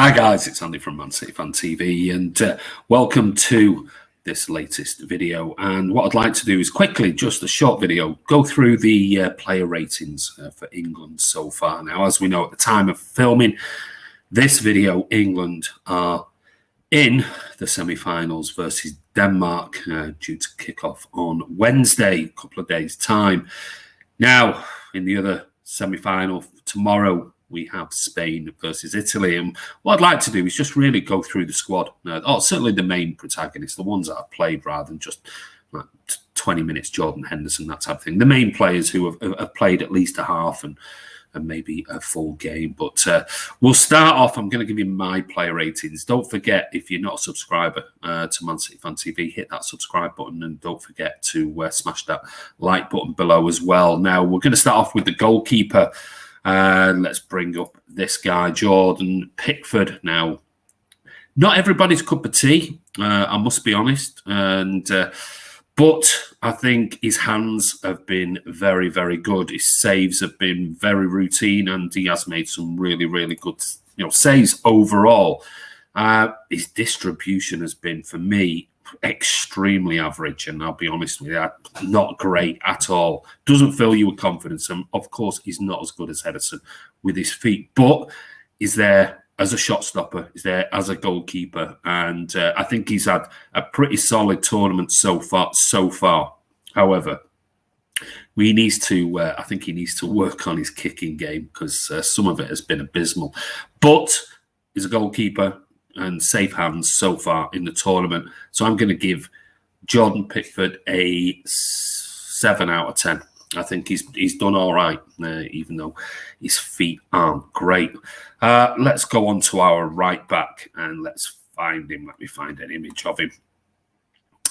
Hi guys, it's Andy from mcfcfantv and welcome to this latest video. And what I'd like to do is quickly, just a short video, go through the player ratings for England so far. Now, as we know, at the time of filming this video, England are in the semi-finals versus Denmark, due to kick off on Wednesday, a couple of days' time. Now, in the other semi-final tomorrow, we have Spain versus Italy. And what I'd like to do is just really go through the squad. Certainly the main protagonists, the ones that have played rather than just like 20 minutes, Jordan Henderson, that type of thing. The main players who have played at least a half and maybe a full game. But we'll start off. I'm going to give you my player ratings. Don't forget, if you're not a subscriber to Man City Fan TV, hit that subscribe button and don't forget to smash that like button below as well. Now, we're going to start off with the goalkeeper. Let's bring up this guy, Jordan Pickford. Now, not everybody's cup of tea, I must be honest. But I think his hands have been very, very good. His saves have been very routine, and he has made some really, really good, saves overall. His distribution has been, for me, extremely average, and I'll be honest with you, not great at all. Doesn't fill you with confidence, and of course he's not as good as Hudson with his feet, but is there as a shot stopper, is there as a goalkeeper, and I think he's had a pretty solid tournament so far. However, I think he needs to work on his kicking game, because some of it has been abysmal, but he's a goalkeeper and safe hands so far in the tournament. So I'm going to give Jordan Pickford a 7 out of 10. I think he's done all right, even though his feet aren't great. Let's go on to our right back and let's find him. Let me find an image of him,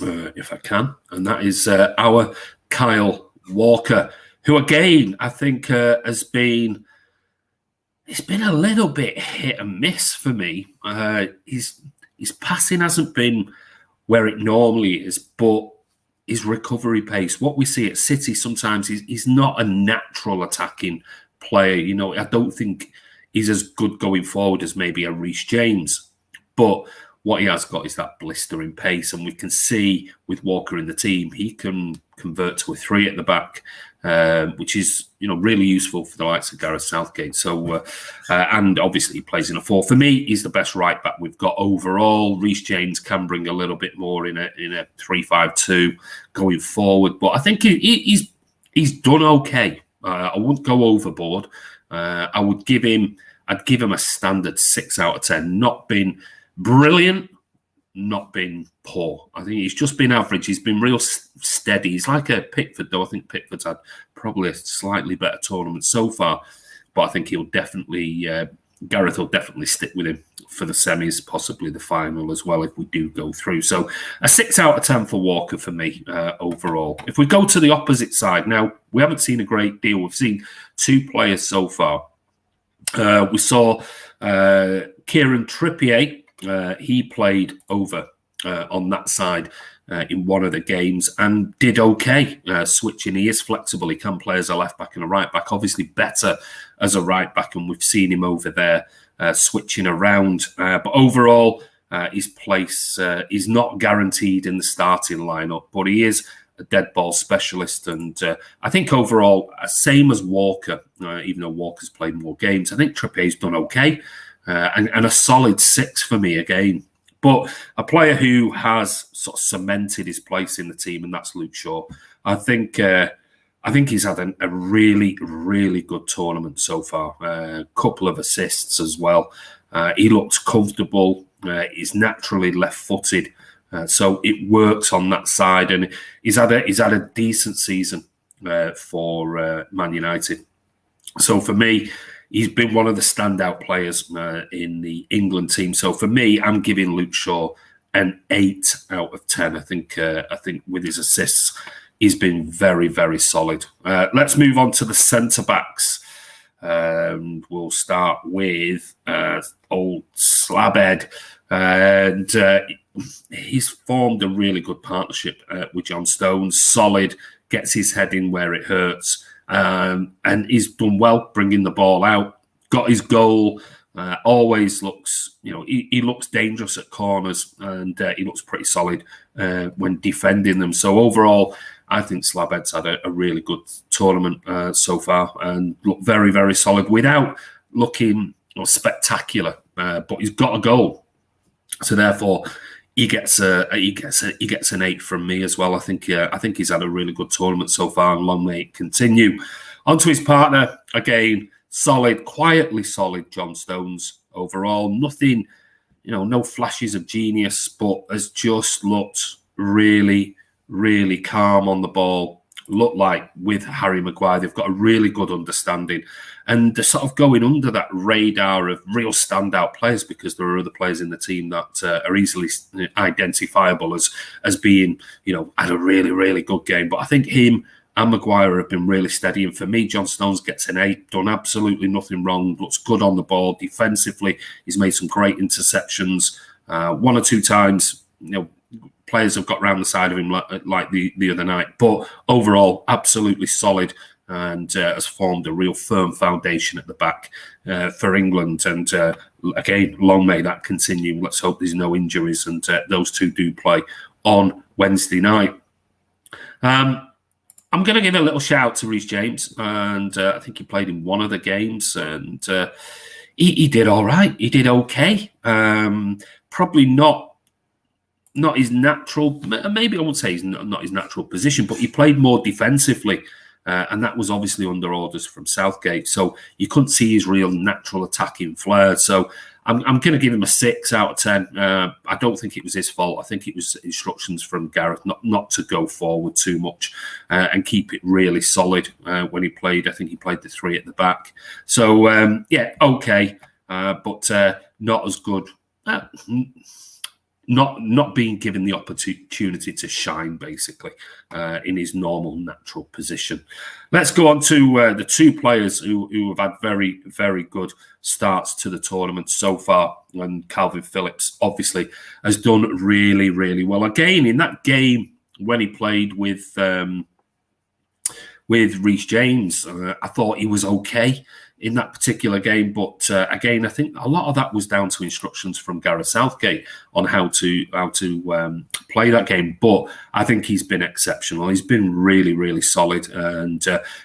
if I can. And that is our Kyle Walker, who again, I think has been... It's been a little bit hit and miss for me. His passing hasn't been where it normally is, but his recovery pace, what we see at City sometimes, he's not a natural attacking player. I don't think he's as good going forward as maybe a Reese James. But what he has got is that blistering pace, and we can see with Walker in the team, he can convert to a 3 at the back, which is really useful for the likes of Gareth Southgate. So and obviously he plays in a 4. For me, he's the best right back we've got overall. Reese James can bring a little bit more in a 3-5-2 going forward, but I think he's done okay. I wouldn't go overboard. I'd give him a standard 6 out of 10. Not been brilliant, not been poor. I think he's just been average. He's been real steady. He's like a Pickford, though. I think Pickford's had probably a slightly better tournament so far, but I think he'll definitely, Gareth will definitely stick with him for the semis, possibly the final as well if we do go through. So a 6 out of 10 for Walker for me overall. If we go to the opposite side, now we haven't seen a great deal. We've seen 2 players so far. We saw Kieran Trippier. He played over on that side in one of the games and did okay switching. He is flexible. He can play as a left back and a right back. Obviously better as a right back, and we've seen him over there switching around. But overall, his place is not guaranteed in the starting lineup, but he is a dead ball specialist. And I think overall, same as Walker, even though Walker's played more games, I think Trippier's done okay. And a solid 6 for me again. But a player who has sort of cemented his place in the team, and that's Luke Shaw. I think he's had a really, really good tournament so far. A couple of assists as well. He looks comfortable. He's naturally left-footed, so it works on that side. And he's had a decent season for Man United. So for me, he's been one of the standout players in the England team. So for me, I'm giving Luke Shaw an 8 out of 10. I think with his assists, he's been very, very solid. Let's move on to the centre-backs. We'll start with old Slabhead. And he's formed a really good partnership with John Stones. Solid, gets his head in where it hurts. And he's done well bringing the ball out. Got his goal Always looks, he looks dangerous at corners, and he looks pretty solid when defending them. So overall, I think Slabhead's had a really good tournament so far and look very, very solid without looking spectacular. But he's got a goal, so therefore he gets an 8 from me as well. I think he's had a really good tournament so far, and long may it continue. On to his partner again. Solid, quietly solid John Stones overall. Nothing, no flashes of genius, but has just looked really, really calm on the ball. Look like with Harry Maguire, they've got a really good understanding. And they're sort of going under that radar of real standout players, because there are other players in the team that are easily identifiable as being, had a really, really good game. But I think him and Maguire have been really steady. And for me, John Stones gets an 8, done absolutely nothing wrong, looks good on the ball. Defensively, he's made some great interceptions. One or two times, players have got round the side of him like the other night. But overall, absolutely solid, and has formed a real firm foundation at the back for England. And again, long may that continue. Let's hope there's no injuries, and those two do play on Wednesday night. I'm going to give a little shout out to Reese James, and I think he played in one of the games, and he did all right. He did okay. Probably not his natural, maybe I won't say he's not his natural position, but he played more defensively, and that was obviously under orders from Southgate. So you couldn't see his real natural attacking flair. So I'm going to give him a 6 out of 10. I don't think it was his fault. I think it was instructions from Gareth not to go forward too much and keep it really solid when he played. I think he played the 3 at the back. So, okay, but not as good. Not being given the opportunity to shine, basically, in his normal, natural position. Let's go on to the two players who have had very, very good starts to the tournament so far. And Calvin Phillips, obviously, has done really, really well. Again, in that game when he played with Reese James, I thought he was okay in that particular game, but again, I think a lot of that was down to instructions from Gareth Southgate on how to play that game. But I think he's been exceptional. He's been really, really solid, and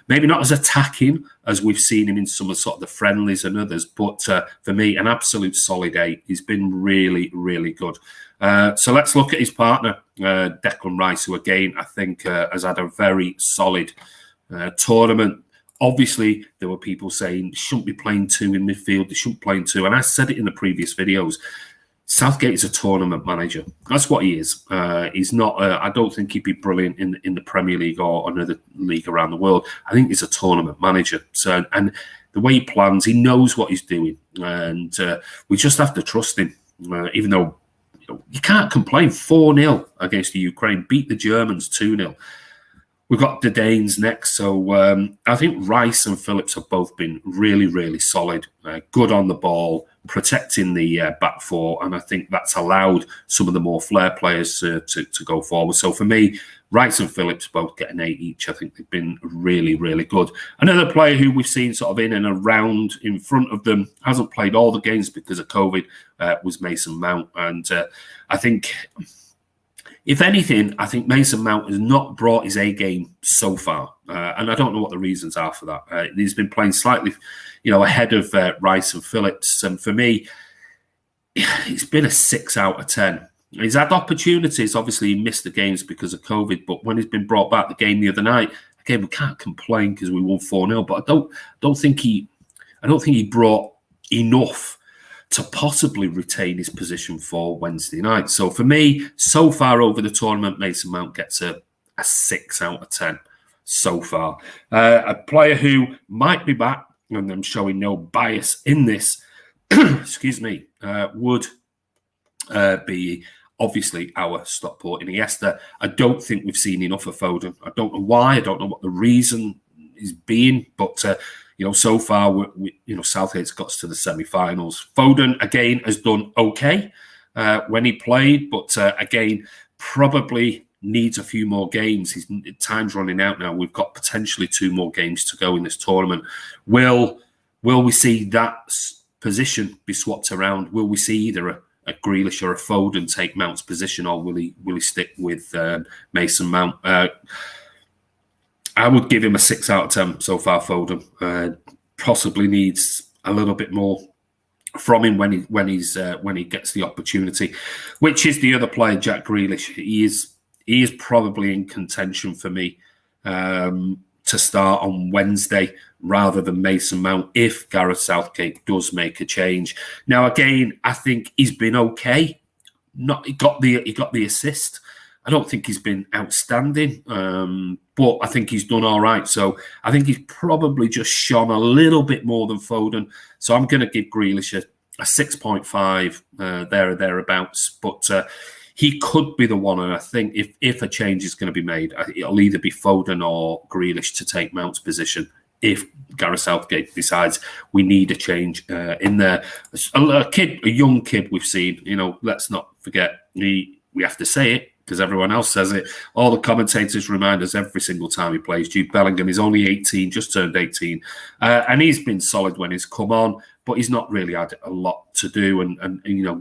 maybe not as attacking as we've seen him in some of the friendlies and others. But for me, an absolute solid 8. He's been really, really good. So let's look at his partner, Declan Wright, who again I think has had a very solid tournament. Obviously, there were people saying they shouldn't be playing 2 in midfield, they shouldn't play 2. And I said it in the previous videos. Southgate is a tournament manager. That's what he is. He's not, I don't think he'd be brilliant in the Premier League or another league around the world. I think he's a tournament manager. So, and the way he plans, he knows what he's doing. And we just have to trust him, even though you can't complain. 4-0 against the Ukraine, beat the Germans 2-0. We've got the Danes next. So I think Rice and Phillips have both been really, really solid, good on the ball, protecting the back 4. And I think that's allowed some of the more flair players to go forward. So for me, Rice and Phillips both get an 8 each. I think they've been really, really good. Another player who we've seen sort of in and around in front of them, hasn't played all the games because of COVID, was Mason Mount. And I think, if anything, I think Mason Mount has not brought his A game so far. And I don't know what the reasons are for that. He's been playing slightly, ahead of Rice and Phillips. And for me, it's been a 6 out of 10. He's had opportunities. Obviously, he missed the games because of COVID. But when he's been brought back, the game the other night, again, we can't complain because we won 4-0. But I don't think he brought enough to possibly retain his position for Wednesday night. So for me, so far over the tournament, Mason Mount gets a 6 out of 10 so far. A player who might be back, and I'm showing no bias in this, excuse me, would be obviously our Stockport Iniesta. I don't think we've seen enough of Foden. I don't know why. I don't know what the reason is being, but so far, Southgate's got us to the semi-finals. Foden, again, has done okay when he played, but again, probably needs a few more games. His time's running out now. We've got potentially 2 more games to go in this tournament. Will we see that position be swapped around? Will we see either a Grealish or a Foden take Mount's position, or will he stick with Mason Mount? I would give him a 6 out of 10 so far. Foden possibly needs a little bit more from him when he gets the opportunity. Which is the other player, Jack Grealish? He is probably in contention for me to start on Wednesday rather than Mason Mount if Gareth Southgate does make a change. Now, again, I think he's been okay. He got the assist. I don't think he's been outstanding, but I think he's done all right. So I think he's probably just shone a little bit more than Foden. So I'm going to give Grealish a 6.5 there or thereabouts. But he could be the one, and I think if a change is going to be made, it'll either be Foden or Grealish to take Mount's position. If Gareth Southgate decides we need a change in there, a young kid we've seen. Let's not forget we have to say it, because everyone else says it. All the commentators remind us every single time he plays. Jude Bellingham is only 18, just turned 18. And he's been solid when he's come on, but he's not really had a lot to do and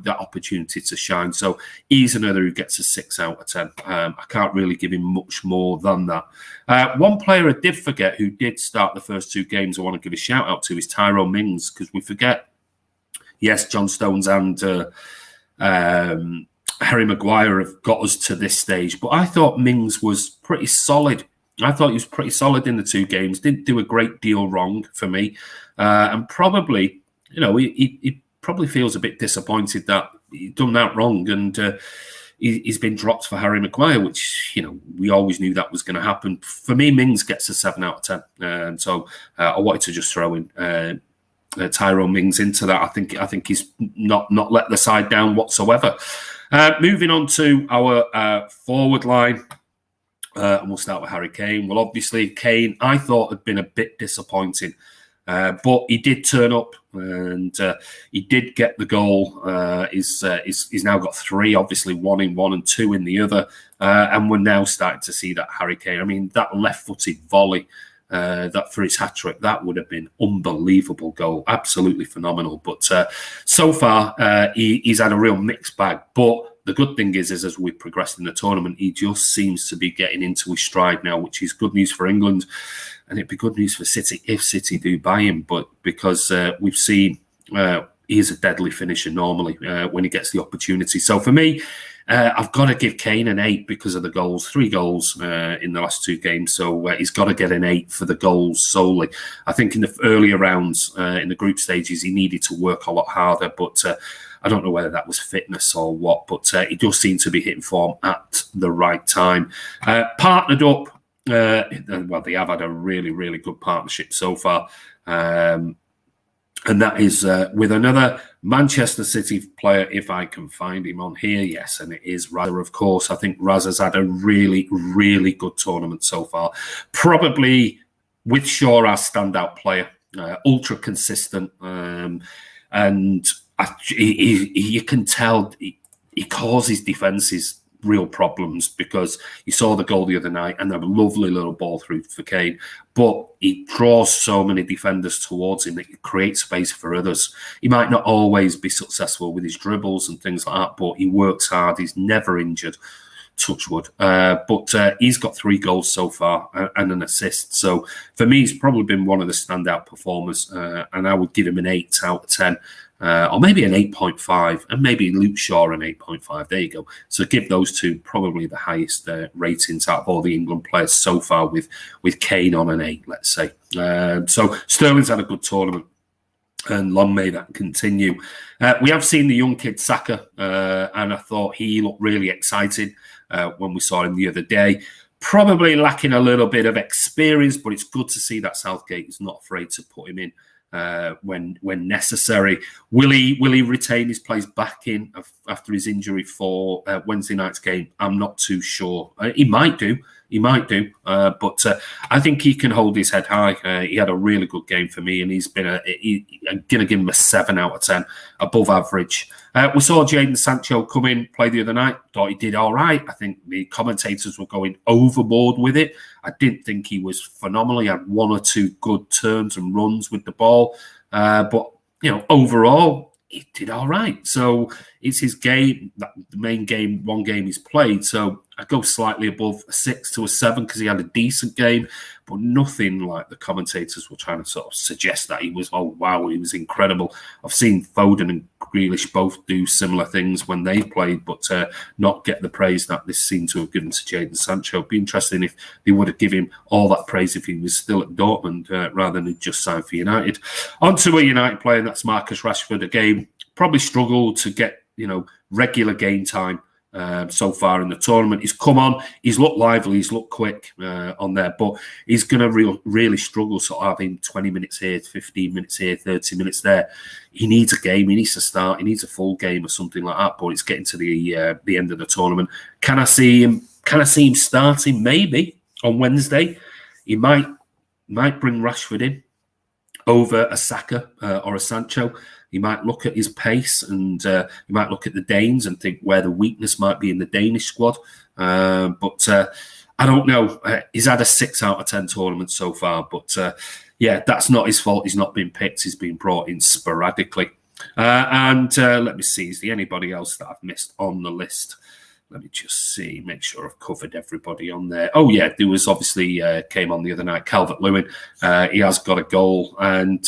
that opportunity to shine. So he's another who gets a 6 out of 10. I can't really give him much more than that. One player I did forget who did start the first 2 games I want to give a shout out to is Tyrone Ming, because we forget, yes, John Stones and Harry Maguire have got us to this stage, but I thought Mings was pretty solid. I thought he was pretty solid in the 2 games. Didn't do a great deal wrong for me, and probably, he probably feels a bit disappointed that he'd done that wrong, and he's been dropped for Harry Maguire, which we always knew that was going to happen. For me, Mings gets a 7 out of 10, and so I wanted to just throw in Tyrone Mings into that. I think he's not let the side down whatsoever. Moving on to our forward line, and we'll start with Harry Kane. Well, obviously, Kane, I thought, had been a bit disappointing, but he did turn up and he did get the goal. He's now got 3, obviously 1 in one and 2 in the other, and we're now starting to see that Harry Kane. I mean, that left-footed volley. That for his hat-trick, that would have been unbelievable goal, absolutely phenomenal. But so far, he's had a real mixed bag. But the good thing is as we progress in the tournament, he just seems to be getting into his stride now, which is good news for England, and it'd be good news for City if City do buy him. But because we've seen he is a deadly finisher normally when he gets the opportunity. So for me, I've got to give Kane an 8 because of the goals. 3 goals in the last 2 games. So he's got to get an 8 for the goals solely. I think in the earlier rounds, in the group stages, he needed to work a lot harder. But I don't know whether that was fitness or what. But he does seem to be hitting form at the right time. Partnered up. Well, they have had a really, really good partnership so far. And that is with another Manchester City player, if I can find him on here. Yes, and it is Raza, of course. I think Raza's had a really, really good tournament so far. Probably with Shaw our standout player, ultra consistent. And you can tell he causes defences real problems, because you saw the goal the other night and a lovely little ball through for Kane, but he draws so many defenders towards him that he creates space for others. He might not always be successful with his dribbles and things like that, but he works hard. He's never injured, touch wood. But he's got 3 goals so far and an assist. So for me, he's probably been one of the standout performers, and I would give him an 8 out of 10. Or maybe an 8.5, and maybe Luke Shaw an 8.5. There you go. So give those 2 probably the highest ratings out of all the England players so far, with Kane on an 8, let's say. So Sterling's had a good tournament, and long may that continue. We have seen the young kid Saka, and I thought he looked really excited when we saw him the other day. Probably lacking a little bit of experience, but it's good to see that Southgate is not afraid to put him in when necessary. Will he retain his place back in after his injury for Wednesday night's game? I'm not too sure. He might do. But I think he can hold his head high. He had a really good game for me, and I'm going to give him a 7 out of 10, above average. We saw Jaden Sancho come in, play the other night. Thought he did all right. I think the commentators were going overboard with it. I didn't think he was phenomenal. He had 1 or 2 good turns and runs with the ball. But overall, he did all right. So it's his game, the main game, one game he's played. So I go slightly above a 6 to a 7 because he had a decent game, but nothing like the commentators were trying to sort of suggest that he was, oh, wow, he was incredible. I've seen Foden and Greenish both do similar things when they played, but not get the praise that this seemed to have given to Jaden Sancho. It'd be interesting if they would have given him all that praise if he was still at Dortmund rather than just signed for United. On to a United player, and that's Marcus Rashford. Again, probably struggled to get regular game time so far in the tournament. He's come on, he's looked lively, he's looked quick on there, but he's going to really struggle sort of having 20 minutes here, 15 minutes here, 30 minutes there. He needs a game, he needs to start, he needs a full game or something like that, but it's getting to the end of the tournament. Can I see him starting? Maybe on Wednesday. He might bring Rashford in over a Saka or a Sancho. He might look at his pace and he might look at the Danes and think where the weakness might be in the Danish squad. But I don't know. He's had a 6 out of 10 tournament so far. But yeah, that's not his fault. He's not been picked. He's been brought in sporadically. And let me see. Is there anybody else that I've missed on the list? Let me just see, make sure I've covered everybody on there. Oh, yeah, there was obviously, came on the other night, Calvert-Lewin. He has got a goal. And,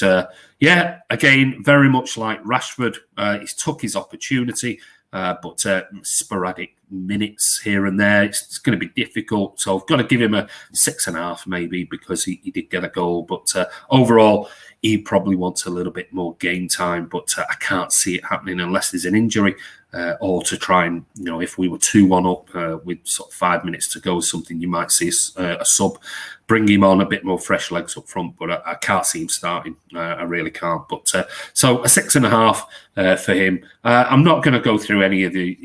yeah, again, very much like Rashford, he's took his opportunity, but sporadic minutes here and there. It's going to be difficult. So I've got to give him a 6.5 maybe because he did get a goal. But overall, he probably wants a little bit more game time. But I can't see it happening unless there's an injury. Or to try and, if we were 2-1 up with sort of 5 minutes to go or something, you might see a sub bring him on a bit more fresh legs up front. But I can't see him starting. I really can't. But so a 6.5 for him. I'm not going to go through any of the,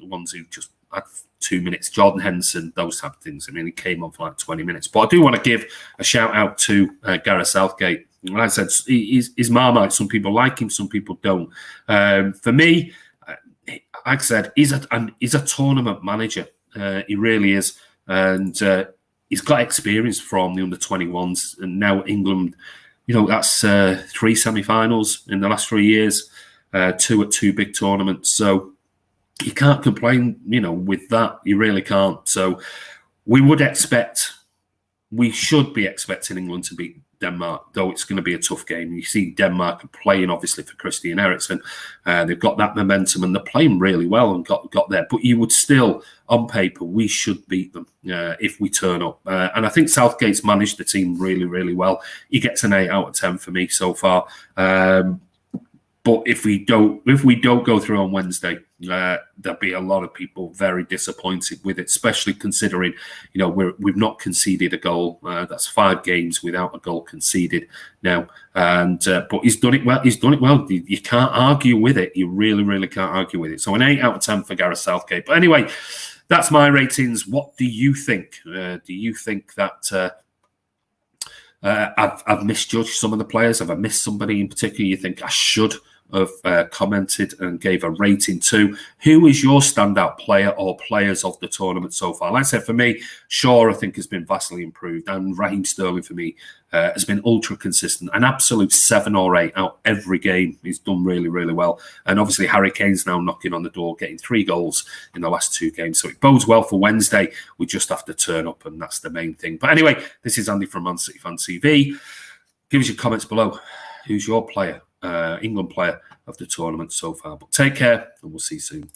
ones who just had 2 minutes. Jordan Henderson, those type of things. I mean, he came on for like 20 minutes. But I do want to give a shout out to Gareth Southgate. Like I said, he's Marmite. Some people like him, some people don't. For me, like I said, he's a tournament manager. He really is. And he's got experience from the under-21s. And now England, that's 3 semi-finals in the last 3 years, 2 at 2 big tournaments. So you can't complain, with that. You really can't. So we should be expecting England to beat Denmark, though it's going to be a tough game. You see Denmark playing, obviously, for Christian Eriksen. They've got that momentum and they're playing really well and got there. But you would still, on paper, we should beat them if we turn up. And I think Southgate's managed the team really, really well. He gets an 8 out of 10 for me so far. But if we don't go through on Wednesday, there'll be a lot of people very disappointed with it, especially considering, we've not conceded a goal. That's 5 games without a goal conceded now. And but he's done it well. He's done it well. You can't argue with it. You really, really can't argue with it. So an 8 out of 10 for Gareth Southgate. But anyway, that's my ratings. What do you think? Do you think that I've misjudged some of the players? Have I missed somebody in particular you think I should have commented and gave a rating to? Who is your standout player or players of the tournament so far? Like I said, for me, Shaw, I think, has been vastly improved, and Raheem Sterling, for me, has been ultra consistent. An absolute 7 or 8 out every game. He's done really, really well. And obviously, Harry Kane's now knocking on the door, getting 3 goals in the last 2 games. So it bodes well for Wednesday. We just have to turn up, and that's the main thing. But anyway, this is Andy from mcfcfantv. Give us your comments below. Who's your player? England player of the tournament so far. But take care, and we'll see you soon.